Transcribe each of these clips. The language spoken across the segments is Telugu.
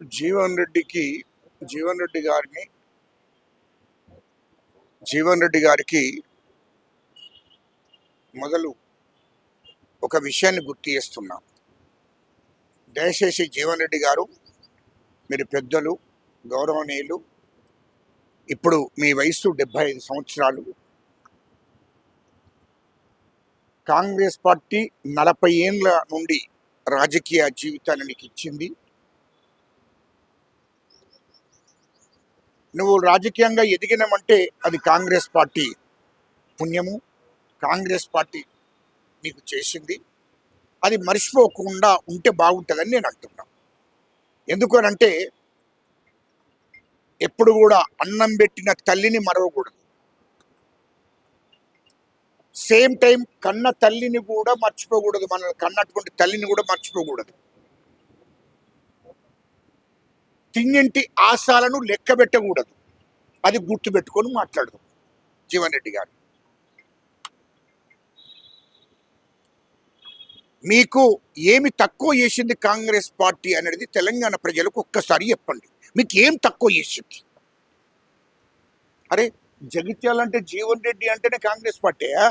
జీవన్ రెడ్డికి జీవన్ రెడ్డి గారిని జీవన్ రెడ్డి గారికి మొదలు ఒక విషయాన్ని గుర్తు చేస్తున్నా. దయచేసి జీవన్ రెడ్డి గారు, మీరు పెద్దలు, గౌరవనీయులు, ఇప్పుడు మీ వయసు 75 సంవత్సరాలు. కాంగ్రెస్ పార్టీ 40 ఏళ్ళ నుండి రాజకీయ జీవితాన్ని నీకు ఇచ్చింది. నువ్వు రాజకీయంగా ఎదిగినమంటే అది కాంగ్రెస్ పార్టీ పుణ్యము, కాంగ్రెస్ పార్టీ నీకు చేసింది. అది మర్చిపోకుండా ఉంటే బాగుంటుందని నేను అంటున్నా. ఎందుకనంటే ఎప్పుడు కూడా అన్నం పెట్టిన తల్లిని మరవకూడదు. సేమ్ టైం కన్న తల్లిని కూడా మర్చిపోకూడదు. మన కన్నటువంటి తల్లిని కూడా మర్చిపోకూడదు. తిన్నింటి ఆశాలను లెక్క పెట్టకూడదు. అది గుర్తుపెట్టుకొని మాట్లాడదు జీవన్ రెడ్డి గారు. మీకు ఏమి తక్కువ చేసింది కాంగ్రెస్ పార్టీ అనేది తెలంగాణ ప్రజలకు ఒక్కసారి చెప్పండి. మీకు ఏం తక్కువ చేసింది? అరే, జగిత్యాల అంటే జీవన్ రెడ్డి అంటేనే కాంగ్రెస్ పార్టీయా?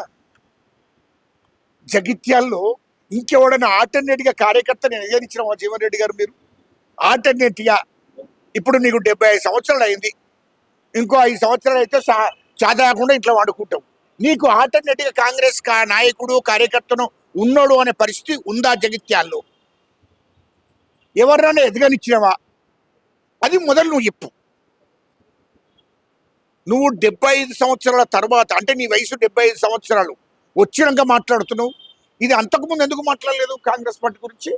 జగిత్యాల్లో ఇంకెవడైనా ఆల్టర్నేట్గా కార్యకర్తని ఎదిరించిన జీవన్ రెడ్డి గారు? మీరు ఆల్టర్నేట్గా ఇప్పుడు నీకు 75 సంవత్సరాలు అయింది. ఇంకో 5 సంవత్సరాలు అయితే చాదకుండా ఇంట్లో వాడుకుంటావు. నీకు ఆల్టర్నేట్గా కాంగ్రెస్ నాయకుడు కార్యకర్తను ఉన్నాడు అనే పరిస్థితి ఉందా జగిత్యాల్లో? ఎవరినైనా ఎదగనిచ్చినవా? అది మొదలు నువ్వు చెప్పు. నువ్వు 75 సంవత్సరాల తర్వాత, అంటే నీ వయసు 75 సంవత్సరాలు వచ్చినాక మాట్లాడుతున్నావు. ఇది అంతకుముందు ఎందుకు మాట్లాడలేదు కాంగ్రెస్ పార్టీ గురించి?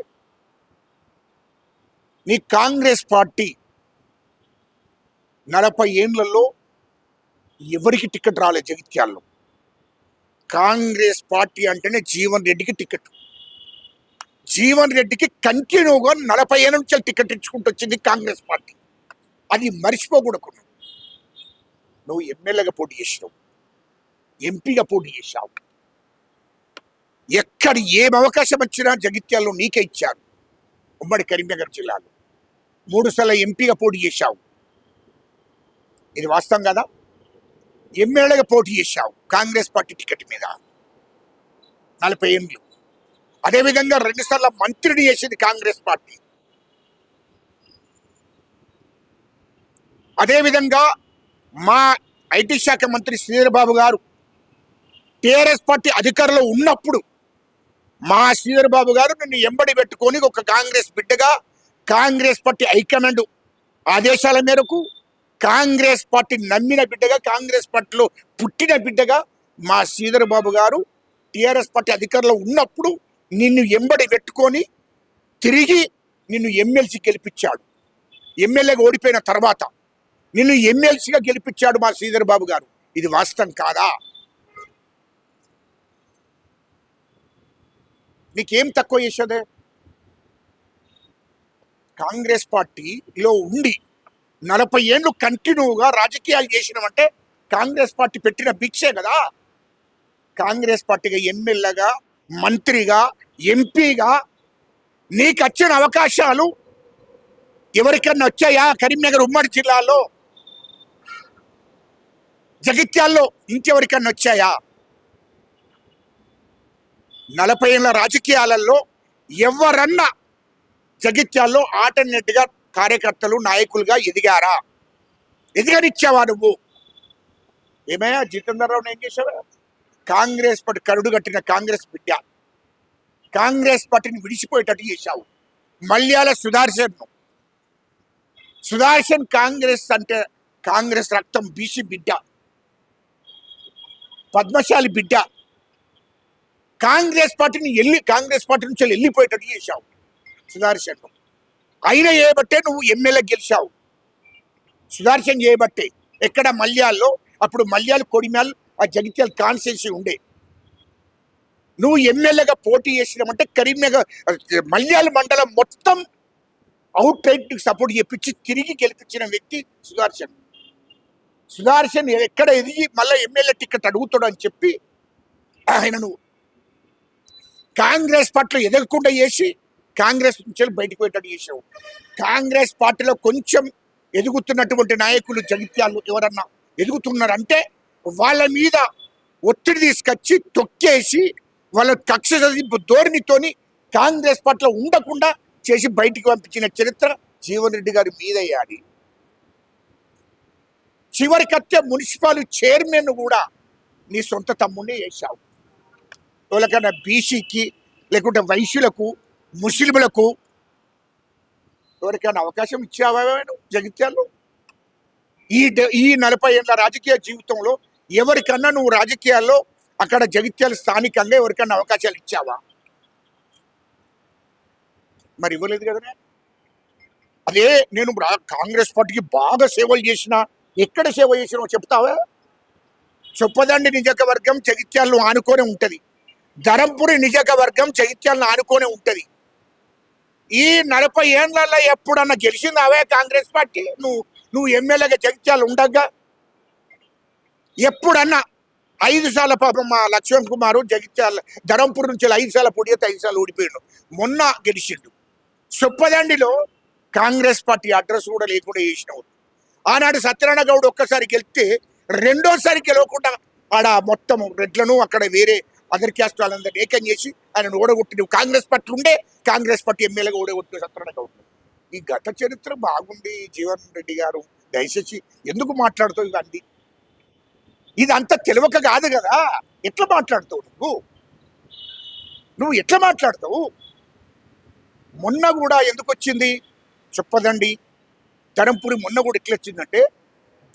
నీ కాంగ్రెస్ పార్టీ 40 ఏళ్లలో ఎవరికి టికెట్ రాలేదు జగిత్యాల్లో. కాంగ్రెస్ పార్టీ అంటేనే జీవన్ రెడ్డికి టికెట్. జీవన్ రెడ్డికి కంటిన్యూగా 40 ఏళ్ళ నుంచి టికెట్ ఇచ్చుకుంటూ వచ్చింది కాంగ్రెస్ పార్టీ. అది మర్చిపోకూడదు. నువ్వు ఎమ్మెల్యేగా పోటీ చేసినావు, ఎంపీగా పోటీ చేశావు. ఎక్కడ ఏం అవకాశం వచ్చినా జగిత్యాల్లో నీకే ఇచ్చారు. ఉమ్మడి కరీంనగర్ జిల్లాలో 3 సార్లు ఎంపీగా పోటీ చేశావు. ఇది వాస్తవం కదా? ఎమ్మెల్యేగా పోటీ చేశావు కాంగ్రెస్ పార్టీ టికెట్ మీద 40 ఏళ్ళు. అదేవిధంగా 2 సార్లు మంత్రిని చేసింది కాంగ్రెస్ పార్టీ. అదేవిధంగా మా ఐటీ శాఖ మంత్రి శ్రీధర్ బాబు గారు టీఆర్ఎస్ పార్టీ అధికారంలో ఉన్నప్పుడు మా శ్రీధర్ బాబు గారు నిన్ను ఎంబడి పెట్టుకొని ఒక కాంగ్రెస్ బిడ్డగా, కాంగ్రెస్ పార్టీ హైకమాండ్ ఆదేశాల మేరకు, కాంగ్రెస్ పార్టీ నమ్మిన బిడ్డగా, కాంగ్రెస్ పార్టీలో పుట్టిన బిడ్డగా మా శ్రీధర్ బాబు గారు టీఆర్ఎస్ పార్టీ అధికారంలో ఉన్నప్పుడు నిన్ను ఎంబడి పెట్టుకొని తిరిగి నిన్ను ఎమ్మెల్సీ గెలిపించాడు. ఎమ్మెల్యేగా ఓడిపోయిన తర్వాత నిన్ను ఎమ్మెల్సీగా గెలిపించాడు మా శ్రీధర్ బాబు గారు. ఇది వాస్తవం కాదా? నీకేం తక్కువ చేసేదే? కాంగ్రెస్ పార్టీలో ఉండి 40 ఏళ్ళు కంటిన్యూగా రాజకీయాలు చేసినామంటే కాంగ్రెస్ పార్టీ పెట్టిన భిక్షే కదా. కాంగ్రెస్ పార్టీగా ఎమ్మెల్యేగా, మంత్రిగా, ఎంపీగా నీకు వచ్చిన అవకాశాలు ఎవరికన్నా వచ్చాయా? కరీంనగర్ ఉమ్మడి జిల్లాలో, జగిత్యాల్లో ఇంకెవరికన్నా వచ్చాయా? 40 ఏళ్ళ రాజకీయాలలో ఎవరన్నా జగిత్యాల్లో ఆల్టర్నేట్గా కార్యకర్తలు, నాయకులుగా ఎదిగారా? ఎదిగనిచ్చావా నువ్వు? ఏమయ్యా జితేందర్ రావుని ఏం చేశావా? కాంగ్రెస్ పార్టీ కరుడు కట్టిన కాంగ్రెస్ బిడ్డ, కాంగ్రెస్ పార్టీని విడిచిపోయేటట్టు చేశావు. మల్యాల సుదర్శన్ కాంగ్రెస్ అంటే కాంగ్రెస్ రక్తం, బీసీ బిడ్డ, పద్మశాలి బిడ్డ. కాంగ్రెస్ పార్టీ నుంచి వెళ్ళిపోయేటట్టు చేశావు సుదర్శన్. అయినా చేయబట్టే నువ్వు ఎమ్మెల్యే గెలిచావు. సుదర్శన్ చేయబట్టే. ఎక్కడ? మల్యాల్లో. అప్పుడు మల్యాలు, కొడిమ్యాలు ఆ జగిత్యాల కాన్స్టిట్యున్సీ ఉండే. నువ్వు ఎమ్మెల్యేగా పోటీ చేసినామంటే కరీంనగర్ మల్యాల మండలం మొత్తం అవుట్ రైట్ సపోర్ట్ చేపించి తిరిగి గెలిపించిన వ్యక్తి సుదర్శన్. సుదర్శన్ ఎక్కడ ఎదిగి మళ్ళీ ఎమ్మెల్యే టికెట్ అడుగుతాడు అని చెప్పి ఆయన నువ్వు కాంగ్రెస్ పార్టీలో ఎదగకుండా చేసి కాంగ్రెస్ నుంచి బయటకు పెట్టడం చేసావు. కాంగ్రెస్ పార్టీలో కొంచెం ఎదుగుతున్నటువంటి నాయకులు జగిత్యాలు ఎవరన్నా ఎదుగుతున్నారంటే వాళ్ళ మీద ఒత్తిడి తీసుకొచ్చి తొక్కేసి వాళ్ళ కక్ష సాధింపు ధోరణితోని కాంగ్రెస్ పార్టీలో ఉండకుండా చేసి బయటికి పంపించిన చరిత్ర జీవన్ రెడ్డి గారి మీద వేయాలి. చివరికత్తే మున్సిపల్ చైర్మన్ కూడా నీ సొంత తమ్ముడిని వేశావు. ఎవరికైనా బీసీకి లేకుంటే వైశ్యులకు ముస్లింలకు ఎవరికైనా అవకాశం ఇచ్చావా జగిత్యాల్లో? ఈ 40 ఏళ్ళ రాజకీయ జీవితంలో ఎవరికన్నా నువ్వు రాజకీయాల్లో అక్కడ జగిత్యాల స్థానికంగా ఎవరికన్నా అవకాశాలు ఇచ్చావా? మరి ఇవ్వలేదు కదా. అదే నేను కాంగ్రెస్ పార్టీకి బాగా సేవలు చేసిన, ఎక్కడ సేవ చేసినావు చెప్తావా? చొప్పదండి నియోజకవర్గం జగిత్యాలను ఆనుకొనే ఉంటుంది, ధరంపురి నియోజకవర్గం జగిత్యాలను ఆనుకొనే ఉంటుంది. ఈ 40 ఏళ్ళల్లో ఎప్పుడన్నా గెలిచిందావే కాంగ్రెస్ పార్టీ? నువ్వు ఎమ్మెల్యేగా జగిత్యాలు ఉండగా ఎప్పుడన్నా 5 సార్లు పాపం మా లక్ష్మణ్ కుమారు జగిత్యాల ధరంపూర్ నుంచి 5 సార్లు పొడిగితే 5 సార్లు ఓడిపోయాడు, మొన్న గెలిచిండు. చొప్పదండిలో కాంగ్రెస్ పార్టీ అడ్రస్ కూడా లేకుండా చేసినావు. ఆనాడు సత్యనారాయణ గౌడ్ ఒక్కసారి గెలిస్తే రెండోసారి గెలవకుండా ఆడ మొత్తం రెడ్లను అక్కడ వేరే అదర్ క్యాస్ట్ వాళ్ళందరినీ ఏకం చేసి ఆయన ఓడగొట్టి నువ్వు కాంగ్రెస్ పార్టీ ఉండే కాంగ్రెస్ పార్టీ ఎమ్మెల్యేగా ఓడగొట్టిన సత్యనారాయణ గౌడ్. ఈ గత చరిత్ర బాగుంది జీవన్ రెడ్డి గారు, దయచేసి ఎందుకు మాట్లాడుతావు ఇవన్నీ? ఇది అంత తెలియక కాదు కదా. ఎట్లా మాట్లాడుతావు నువ్వు ఎట్లా మాట్లాడతావు? మొన్న కూడా ఎందుకు వచ్చింది చెప్పదండి ధరంపురి? మొన్న కూడా ఎట్లా వచ్చిందంటే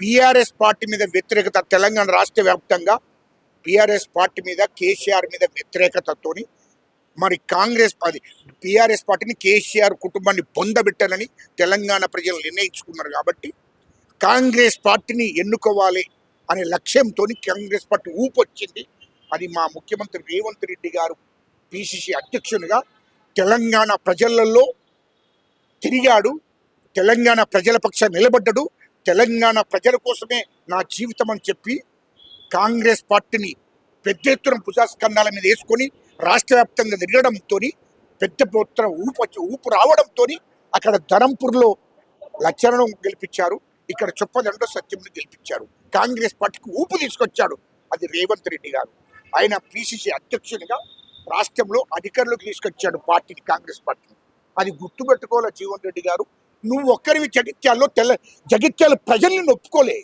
బీఆర్ఎస్ పార్టీ మీద వ్యతిరేకత, తెలంగాణ రాష్ట్ర వ్యాప్తంగా బీఆర్ఎస్ పార్టీ మీద కేసీఆర్ మీద వ్యతిరేకతతోని మరి కాంగ్రెస్ బీఆర్ఎస్ పార్టీని కేసీఆర్ కుటుంబాన్ని బొందబెట్టాలని తెలంగాణ ప్రజలు నిర్ణయించుకున్నారు. కాబట్టి కాంగ్రెస్ పార్టీని ఎన్నుకోవాలి అనే లక్ష్యంతో కాంగ్రెస్ పార్టీ ఊపొచ్చింది. అది మా ముఖ్యమంత్రి రేవంత్ రెడ్డి గారు పిసిసి అధ్యక్షునిగా తెలంగాణ ప్రజలలో తిరిగాడు, తెలంగాణ ప్రజల పక్షాన్ని నిలబడ్డాడు, తెలంగాణ ప్రజల కోసమే నా జీవితం అని చెప్పి కాంగ్రెస్ పార్టీని పెద్ద ఎత్తున భుజస్కంధాల మీద వేసుకొని రాష్ట్ర వ్యాప్తంగా తిరగడంతో పెద్ద ఎత్తున ఊపు రావడంతో అక్కడ ధరంపూర్లో లచ్చరణం గెలిపించారు, ఇక్కడ చొప్పదండో సత్యంని గెలిపించారు. కాంగ్రెస్ పార్టీకి ఊపు తీసుకొచ్చాడు అది రేవంత్ రెడ్డి గారు. ఆయన పిసిసి అధ్యక్షునిగా రాష్ట్రంలో అధికారులకు తీసుకొచ్చాడు పార్టీని, కాంగ్రెస్ పార్టీని. అది గుర్తుపెట్టుకోవాలి జీవన్ రెడ్డి గారు. నువ్వు ఒక్కరివి జగిత్యాల్లో జగిత్యాల ప్రజల్ని ఒప్పుకోలే.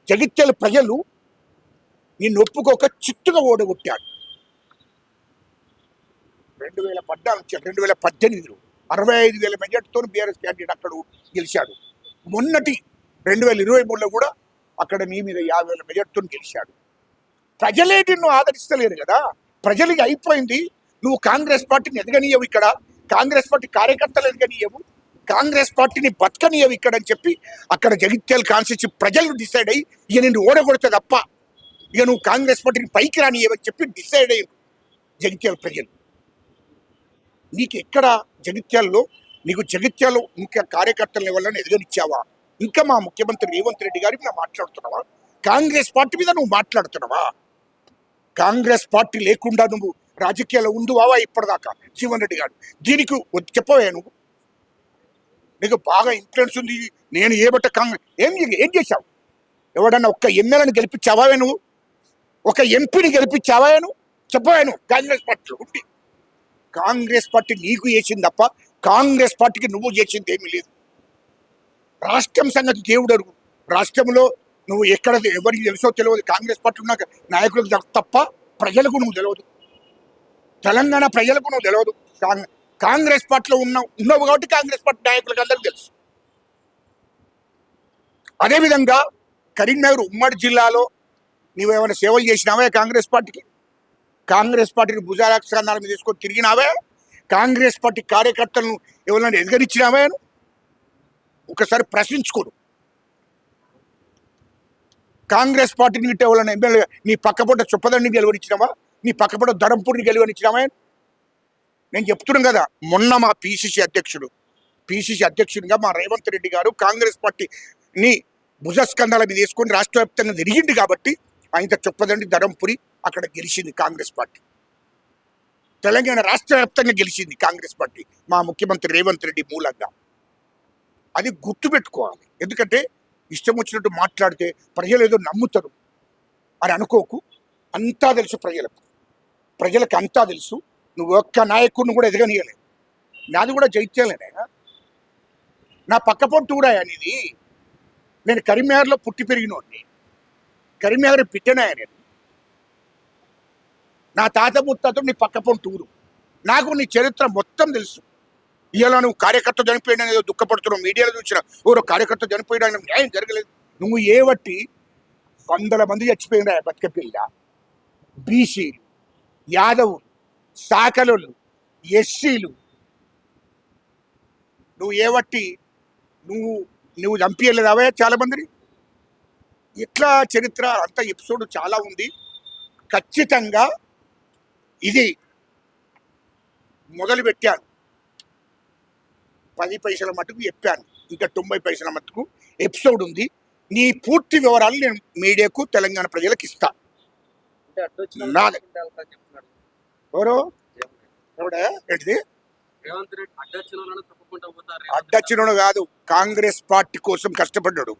జగిత్యాల ప్రజలు నిన్ను ఒప్పుకోక చిత్తుగా ఓడగొట్టాడు. 2018 65,000 మెజార్టీతో బీఆర్ఎస్ క్యాండిడేట్ అక్కడ గెలిచాడు. మొన్నటి 2023లో కూడా అక్కడ నీ మీద 50,000 మెజార్టీతో గెలిచాడు. ప్రజలే నిన్ను ఆదరిస్తలేరు కదా. ప్రజలకి అయిపోయింది. నువ్వు కాంగ్రెస్ పార్టీని ఎదగనీయవు, ఇక్కడ కాంగ్రెస్ పార్టీ కార్యకర్తలు ఎదగనీయవు, కాంగ్రెస్ పార్టీని బతకనీయవు ఇక్కడ అని చెప్పి అక్కడ జగిత్యాల కాన్స్టిట్యూన్సీ ప్రజలు డిసైడ్ అయ్యి ఇక నిన్ను ఓడగొడితే తప్ప ఇక నువ్వు కాంగ్రెస్ పార్టీని పైకి రానియవని చెప్పి డిసైడ్ అయ్యారు జగిత్యాల ప్రజలు. నీకు ఎక్కడ జగిత్యాల్లో జగిత్యాలు ఇంకా కార్యకర్తల వల్ల ఎదగనిచ్చావా? ఇంకా మా ముఖ్యమంత్రి రేవంత్ రెడ్డి గారి మీద మాట్లాడుతున్నావా? కాంగ్రెస్ పార్టీ మీద నువ్వు మాట్లాడుతున్నావా? కాంగ్రెస్ పార్టీ లేకుండా నువ్వు రాజకీయాల్లో ఉండువావా ఇప్పటిదాకా జీవన్ రెడ్డి గారు? దీనికి చెప్పవే నువ్వు? నీకు బాగా ఇన్ఫ్లుయెన్స్ ఉంది. నేను ఏబట్ట కాంగ్రెస్ ఏం చేశావు? ఎవడన్నా ఒక్క ఎమ్మెల్యేని గెలిపించావా నువ్వు? ఒక ఎంపీని గెలిపించావా నువ్వు? చెప్పవా నువ్వు? కాంగ్రెస్ పార్టీలో ఉండి కాంగ్రెస్ పార్టీ నీకు చేసింది తప్ప కాంగ్రెస్ పార్టీకి నువ్వు చేసింది ఏమీ లేదు. రాష్ట్రం సంగతి దేవుడు అడుగు. రాష్ట్రంలో నువ్వు ఎక్కడ ఎవరికి తెలుసో తెలియదు. కాంగ్రెస్ పార్టీ ఉన్న నాయకులకు తప్ప ప్రజలకు నువ్వు తెలియదు, తెలంగాణ ప్రజలకు నువ్వు తెలియదు. కాంగ్రెస్ పార్టీలో ఉన్నావు కాబట్టి కాంగ్రెస్ పార్టీ నాయకులకు అందరికీ తెలుసు. అదేవిధంగా కరీంనగర్ ఉమ్మడి జిల్లాలో నువ్వు ఏమైనా సేవలు చేసినావే కాంగ్రెస్ పార్టీకి? కాంగ్రెస్ పార్టీని భుజారాక్షాల మీద తీసుకొని తిరిగినావే? కాంగ్రెస్ పార్టీ కార్యకర్తలను ఎవరైనా ఎదగనిచ్చినావే? ఒకసారి ప్రశ్నించుకోడు. కాంగ్రెస్ పార్టీని గిట్ట ఎవరైనా ఎమ్మెల్యే నీ పక్కపూట చొప్పదండిని గెలవనిచ్చినావా? నీ పక్కపూట ధరంపూర్ని గెలవనిచ్చినావా? నేను చెప్తున్నాను కదా, మొన్న మా పిసిసి అధ్యక్షుడిగా మా రేవంత్ రెడ్డి గారు కాంగ్రెస్ పార్టీని భుజస్కంధాల మీద వేసుకొని రాష్ట్ర వ్యాప్తంగా తిరిగింది కాబట్టి ఆయన చొప్పదండి ధరంపురి అక్కడ గెలిచింది కాంగ్రెస్ పార్టీ. తెలంగాణ రాష్ట్ర వ్యాప్తంగా గెలిచింది కాంగ్రెస్ పార్టీ మా ముఖ్యమంత్రి రేవంత్ రెడ్డి మూలంగా. అది గుర్తుపెట్టుకోవాలి. ఎందుకంటే ఇష్టం వచ్చినట్టు మాట్లాడితే ప్రజలు ఏదో నమ్ముతారు అని అనుకోకు. అంతా తెలుసు ప్రజలకు అంతా తెలుసు. నువ్వు ఒక్క నాయకుడిని కూడా ఎదగనీయలేదు. నాది కూడా జైత్యాలనే, నా పక్క పొంటి కూడా అనేది. నేను కరీంనగర్లో పుట్టి పెరిగినోడిని, కరీంనగర్ పిట్టనాయ నేను. నా తాత ముత్తాతలు నీ పక్క పొంటి ఊరు. నాకు నీ చరిత్ర మొత్తం తెలుసు. ఇలా నువ్వు కార్యకర్త చనిపోయాడని ఏదో దుఃఖపడుతున్నావు, మీడియాలో చూసిన ఎవరో కార్యకర్త చనిపోయాడని న్యాయం జరగలేదు. నువ్వు ఏ బట్టి 100 మంది చచ్చిపోయినా బతికపిల్ల, బీసీలు, యాదవులు, సాకలోళ్ళు, ఎస్సీలు, నువ్వు ఏ బట్టి నువ్వు చంపించలేదావా చాలా మందిని? ఇట్లా చరిత్ర అంత ఎపిసోడ్ చాలా ఉంది. ఖచ్చితంగా ఇది మొదలు పెట్టాను, 10 పైసల మటుకు చెప్పాను, ఇంకా 90 పైసల మటుకు ఎపిసోడ్ ఉంది. నీ పూర్తి వివరాలు నేను మీడియాకు తెలంగాణ ప్రజలకు ఇస్తా. ఎవరు ఎవడా ఏంటిది? అడ్డచ్చినోడు కాదు, కాంగ్రెస్ పార్టీ కోసం కష్టపడ్డాడు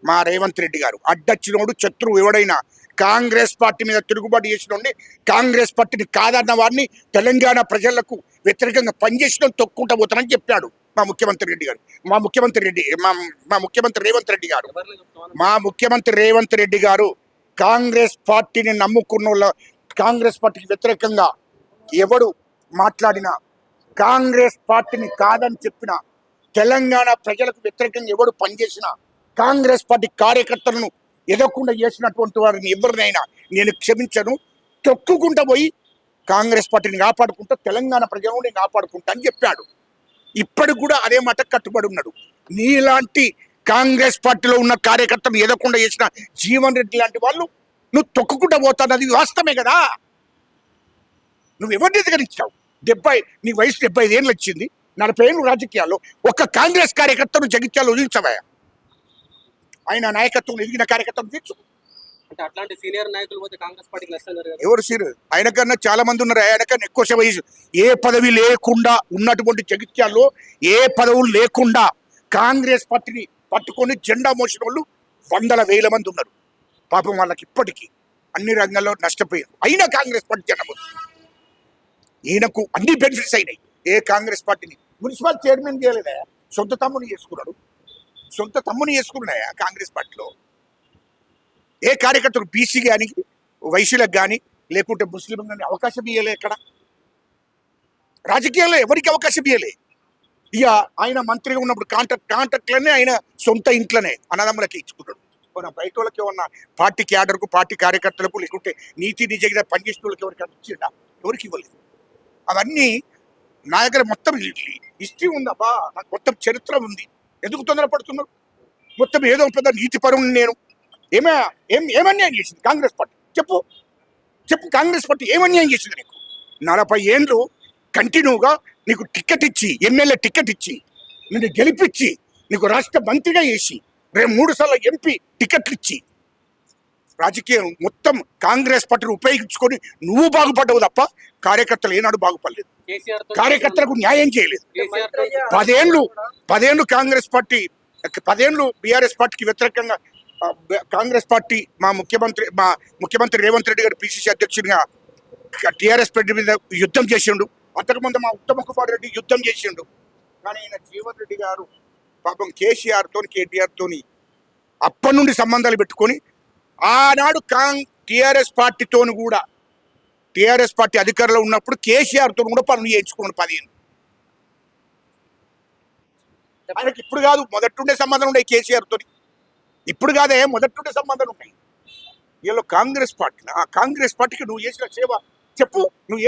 మా రేవంత్ రెడ్డి గారు. అడ్డచ్చినోడు శత్రువు ఎవడైనా కాంగ్రెస్ పార్టీ మీద తిరుగుబాటు చేసినోడిని, కాంగ్రెస్ పార్టీని కాదన్న వారిని, తెలంగాణ ప్రజలకు వ్యతిరేకంగా పనిచేసిన తొక్కుంటా పోతానని చెప్పాడు మా ముఖ్యమంత్రి రెడ్డి గారు. మా ముఖ్యమంత్రి రేవంత్ రెడ్డి గారు కాంగ్రెస్ పార్టీని నమ్ముకున్న కాంగ్రెస్ పార్టీకి వ్యతిరేకంగా ఎవడు మాట్లాడినా, కాంగ్రెస్ పార్టీని కాదని చెప్పిన, తెలంగాణ ప్రజలకు వ్యతిరేకంగా ఎవడు పనిచేసినా, కాంగ్రెస్ పార్టీ కార్యకర్తలను ఎదగకుండా చేసినటువంటి వారిని ఎవరినైనా నేను క్షమించను. తొక్కుకుంటా పోయి కాంగ్రెస్ పార్టీని కాపాడుకుంటా, తెలంగాణ ప్రజలను నేను కాపాడుకుంటా అని చెప్పాడు. ఇప్పటికి కూడా అదే మాట కట్టుబడి ఉన్నాడు. నీలాంటి కాంగ్రెస్ పార్టీలో ఉన్న కార్యకర్తను ఎదగకుండా చేసిన జీవన్ రెడ్డి లాంటి వాళ్ళు నువ్వు తొక్కుకుంటా పోతాను, అది వాస్తవమే కదా. నువ్వు ఎవరిని ఎదగనిచ్చావు? నీ వయసు 75 ఏళ్ళు వచ్చింది, 40 ఏళ్ళు రాజకీయాల్లో ఒక్క కాంగ్రెస్ కార్యకర్తను జగిత్యాలు వదిలించవా? ఆయన నాయకత్వం ఎదిగిన కార్యకర్తను తీర్చు. అంటే అట్లాంటి సీనియర్ నాయకులు పోతే కాంగ్రెస్ పార్టీకి నష్టం జరగదు. ఎవరు సీనియర్? ఆయన కన్నా చాలా మంది ఉన్నారు. ఆయన కన్నా ఎక్కువ వయసు, ఏ పదవి లేకుండా ఉన్నటువంటి జగిత్యాల్లో ఏ పదవులు లేకుండా కాంగ్రెస్ పార్టీని పట్టుకొని జెండా మోసిన వాళ్ళు 100,000 మంది ఉన్నారు. పాపం వాళ్ళకి ఇప్పటికీ అన్ని రంగాల్లో నష్టపోయారు. అయినా కాంగ్రెస్ పార్టీ జెండా మోస్తుంది. ఈయనకు అన్ని బెనిఫిట్స్ అయినాయి. ఏ కాంగ్రెస్ పార్టీని మున్సిపల్ చైర్మన్ చేయలేదా? సొంత తమ్ముని చేసుకున్నాయా కాంగ్రెస్ పార్టీలో? ఏ కార్యకర్తకు బీసీ కానీ, వైశ్యులకు కానీ, లేకుంటే ముస్లిం కానీ అవకాశం ఇవ్వలే. ఎక్కడ రాజకీయాల్లో ఎవరికి అవకాశం ఇవ్వలే. ఇక ఆయన మంత్రిగా ఉన్నప్పుడు కాంట్రాక్ట్లనే ఆయన సొంత ఇంట్లోనే అన్నదమ్ములకి ఇచ్చుకుంటాడు. బయట వాళ్ళకి ఏమన్నా పార్టీ క్యాడర్కు, పార్టీ కార్యకర్తలకు, లేకుంటే నీతి నిజంగా పనిచేసిన వాళ్ళకి ఎవరికైనా ఇచ్చిండా? ఎవరికి ఇవ్వలేదు. అవన్నీ నా దగ్గర మొత్తం హిస్టరీ ఉందబ్బా, నాకు మొత్తం చరిత్ర ఉంది. ఎందుకు తొందరపడుతున్నారు? మొత్తం ఏదో పెద్ద నీతి పరుని నేను. ఏమన్యాయం చేసింది కాంగ్రెస్ పార్టీ? చెప్పు కాంగ్రెస్ పార్టీ ఏమన్యాయం చేసింది నీకు? 40 ఏళ్ళు కంటిన్యూగా నీకు టికెట్ ఇచ్చి, ఎమ్మెల్యే టికెట్ ఇచ్చి, నిన్ను గెలిపించి, నీకు రాష్ట్ర మంత్రిగా చేసి, 3 సార్లు ఎంపీ టికెట్లు ఇచ్చి, రాజకీయం మొత్తం కాంగ్రెస్ పార్టీని ఉపయోగించుకొని నువ్వు బాగుపడ్డావు తప్ప కార్యకర్తలు ఏనాడు బాగుపడలేదు. కార్యకర్తలకు న్యాయం చేయలేదు. 10 ఏళ్ళు కాంగ్రెస్ పార్టీ, 10 ఏళ్ళు బీఆర్ఎస్ పార్టీకి వ్యతిరేకంగా కాంగ్రెస్ పార్టీ మా ముఖ్యమంత్రి రేవంత్ రెడ్డి గారు పిసిసి అధ్యక్షుడిగా టీఆర్ఎస్ పార్టీ మీద యుద్ధం చేసిండు. అంతకుముందు మా ఉత్తమ కుమార్ రెడ్డి యుద్ధం చేసిండు. కానీ ఈయన జీవన్ రెడ్డి గారు పాపం కేటీఆర్ తోని అప్పటి నుండి సంబంధాలు పెట్టుకొని ఆనాడు టీఆర్ఎస్ పార్టీతోని కూడా, టీఆర్ఎస్ పార్టీ అధికారంలో ఉన్నప్పుడు కేసీఆర్తో కూడా పనులు చేయించుకున్నాడు 10 ఏళ్ళు. ఆయనకి ఇప్పుడు కాదు, మొదటుండే సంబంధాలు ఉన్నాయి కేసీఆర్తో. ఇప్పుడు కాదే, మొదటుండే సంబంధాలు ఉన్నాయి. వీళ్ళు కాంగ్రెస్ పార్టీకి నువ్వు చేసిన సేవ చెప్పు. నువ్వు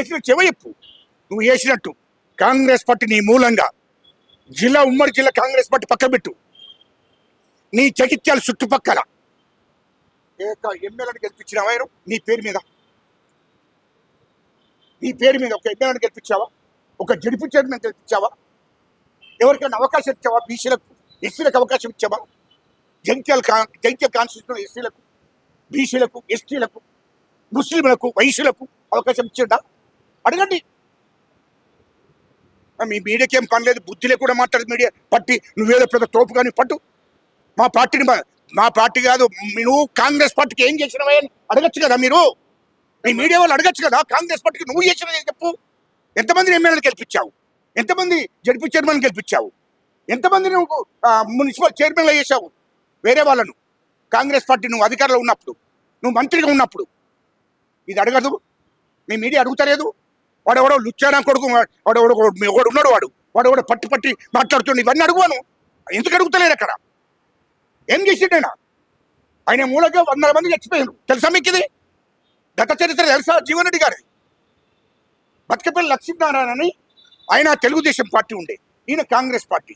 చేసినట్టు కాంగ్రెస్ పార్టీ నీ మూలంగా ఉమ్మడి జిల్లా కాంగ్రెస్ పార్టీ పక్క పెట్టు. నీ జగిత్యాల చుట్టుపక్కల ఎమ్మెల్యేని గెలిపించినావా? నీ పేరు మీద ఒక ఎమ్మెల్యేని గెలిపించావా? ఒక జడిపి చైర్మన్ గెలిపించావా? ఎవరికైనా అవకాశం ఇచ్చావా? బీసీలకు, ఎస్సీలకు అవకాశం ఇచ్చావా? జగిత్యాల కాన్స్టిట్యూషన్ ఎస్సీలకు, బీసీలకు, ఎస్టీలకు, ముస్లింలకు, వైశ్యులకు అవకాశం ఇచ్చిండా? అడగండి. మీ మీడియాకి ఏం పని లేదు, బుద్ధిలే కూడా మాట్లాడదు మీడియా పట్టి. నువ్వేదో పెద్ద తోపు కానీ పట్టు. మా పార్టీని మా పార్టీ కాదు, నువ్వు కాంగ్రెస్ పార్టీకి ఏం చేసినవే అని అడగచ్చు కదా మీరు. మీ మీడియా వాళ్ళు అడగచ్చు కదా, కాంగ్రెస్ పార్టీకి నువ్వు చేసినవి చెప్పు. ఎంతమందిని ఎమ్మెల్యేలు గెలిపించావు, ఎంతమంది జడ్పీ చైర్మన్ గెలిపించావు, ఎంతమంది నువ్వు మున్సిపల్ చైర్మన్లు చేశావు వేరే వాళ్ళను. కాంగ్రెస్ పార్టీ నువ్వు అధికారంలో ఉన్నప్పుడు, నువ్వు మంత్రిగా ఉన్నప్పుడు ఇది అడగదు. మీ మీడియా అడుగుతలేదు. వాడెవడో లుచ్చానా కొడుకు, వాడు ఉన్నాడు, వాడెవడో పట్టి మాట్లాడుతుండే. ఇవన్నీ అడుగువాను, ఎందుకు అడుగుతలేరు అక్కడ? ఏం చేసిండైనా? ఆయన మూలంగా 100 మంది చచ్చిపోయారు. తెలుసా మీకు ఇది? గత చరిత్ర తెలుసా? జీవన్ రెడ్డి గారి బతుకపల్లి లక్ష్మీనారాయణ అని ఆయన తెలుగుదేశం పార్టీ ఉండే, ఈయన కాంగ్రెస్ పార్టీ.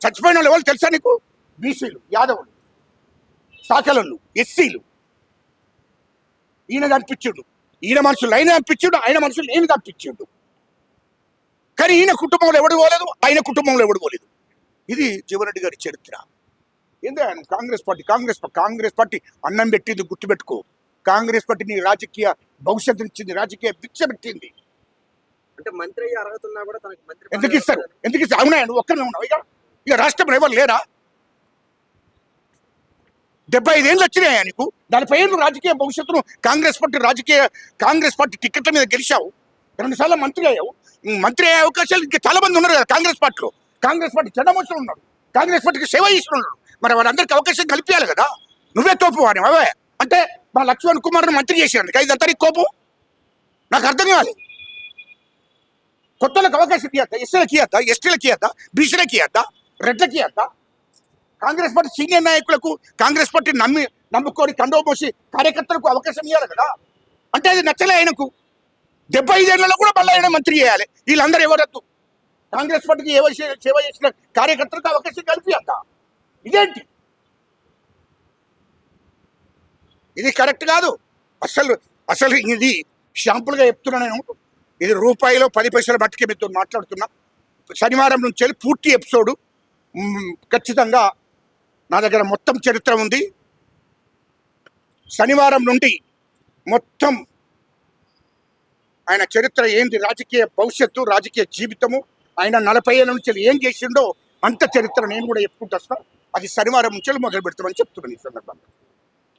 చచ్చిపోయిన వాళ్ళు ఎవరు తెలుసా నీకు? బీసీలు, యాదవులు, సాకలలు, ఎస్సీలు. ఈయన కనిపించిండు. ఈయన మనుషులు ఆయన కనిపించిండు, ఆయన మనుషులు నేను కనిపించిండు. కానీ ఈయన కుటుంబంలో ఎవడు పోలేదు, ఆయన కుటుంబంలో ఎవడు పోలేదు. ఇది జీవన్ రెడ్డి గారి చరిత్ర. ఏందే ఆయన కాంగ్రెస్ పార్టీ అన్నం పెట్టింది, గుర్తుపెట్టుకో. కాంగ్రెస్ పార్టీ నీ రాజకీయ భవిష్యత్తు ఇచ్చింది, రాజకీయ భిక్ష పెట్టింది. అంటే మంత్రి అయ్యే అర్హత ఉన్నా కూడా తనకి మంత్రి ఎందుకు ఇస్తారు? అవునా? నువ్వు ఒక్కనే ఉన్నావు. ఇక రాష్ట్రంలో ఎవరు లేరా? 75 ఏళ్ళు వచ్చినాయా నీకు? 40 ఏళ్ళు రాజకీయ భవిష్యత్తును కాంగ్రెస్ పార్టీ టికెట్ల మీద గెలిచావు. 2 సార్లు మంత్రి అయ్యావు. మంత్రి అయ్యే అవకాశాలు ఇంకా చాలా మంది ఉన్నారు కదా కాంగ్రెస్ పార్టీలో. కాంగ్రెస్ పార్టీ చెడ్డమోసం ఉన్నాడు, కాంగ్రెస్ పార్టీకి సేవ చేస్తున్నాడు. మరి వాళ్ళందరికీ అవకాశం కల్పించాలి కదా. నువ్వే తోపు వాడి అవే అంటే మా లక్ష్మణ్ కుమార్ని మంత్రి చేసినందుకు ఇదంతా నీకు కోపం? నాకు అర్థం కాదు. కొత్తలకు అవకాశం ఇవ్వద్దా? ఎస్సీలకి ఇవ్వద్దా? ఎస్టీలకి ఇవ్వద్దా? బీసీలకి ఇవ్వద్దా? రెడ్లకి ఇవ్వద్దా? కాంగ్రెస్ పార్టీ సీనియర్ నాయకులకు, కాంగ్రెస్ పార్టీ నమ్ముకొని కండో మోసి కార్యకర్తలకు అవకాశం ఇవ్వాలి కదా. అంటే అది నచ్చలే ఆయనకు. 75 ఏళ్లలో కూడా మళ్ళీ ఆయన మంత్రి చేయాలి. వీళ్ళందరూ ఎవరద్దు. కాంగ్రెస్ పార్టీకి సేవ చేసిన కార్యకర్తలకు అవకాశం కల్పియద్దా? ఇదేంటి? ఇది కరెక్ట్ కాదు. అసలు ఇది షాంపుల్గా చెప్తున్నా నేను. ఇది రూపాయిలో 10 పైసల మట్టుకే మీతో మాట్లాడుతున్నా. శనివారం నుంచి వెళ్ళి పూర్తి ఎపిసోడ్ ఖచ్చితంగా నా దగ్గర మొత్తం చరిత్ర ఉంది. శనివారం నుండి మొత్తం ఆయన చరిత్ర ఏంది, రాజకీయ భవిష్యత్తు, రాజకీయ జీవితము, ఆయన 40 ఏళ్ళ నుంచి ఏం చేసిండో అంత చరిత్ర నేను కూడా చెప్పుకుంటూ వస్తా. అది శనివారం నుంచి మొదలు పెడతామని చెప్తున్నాను ఈ సందర్భంగా.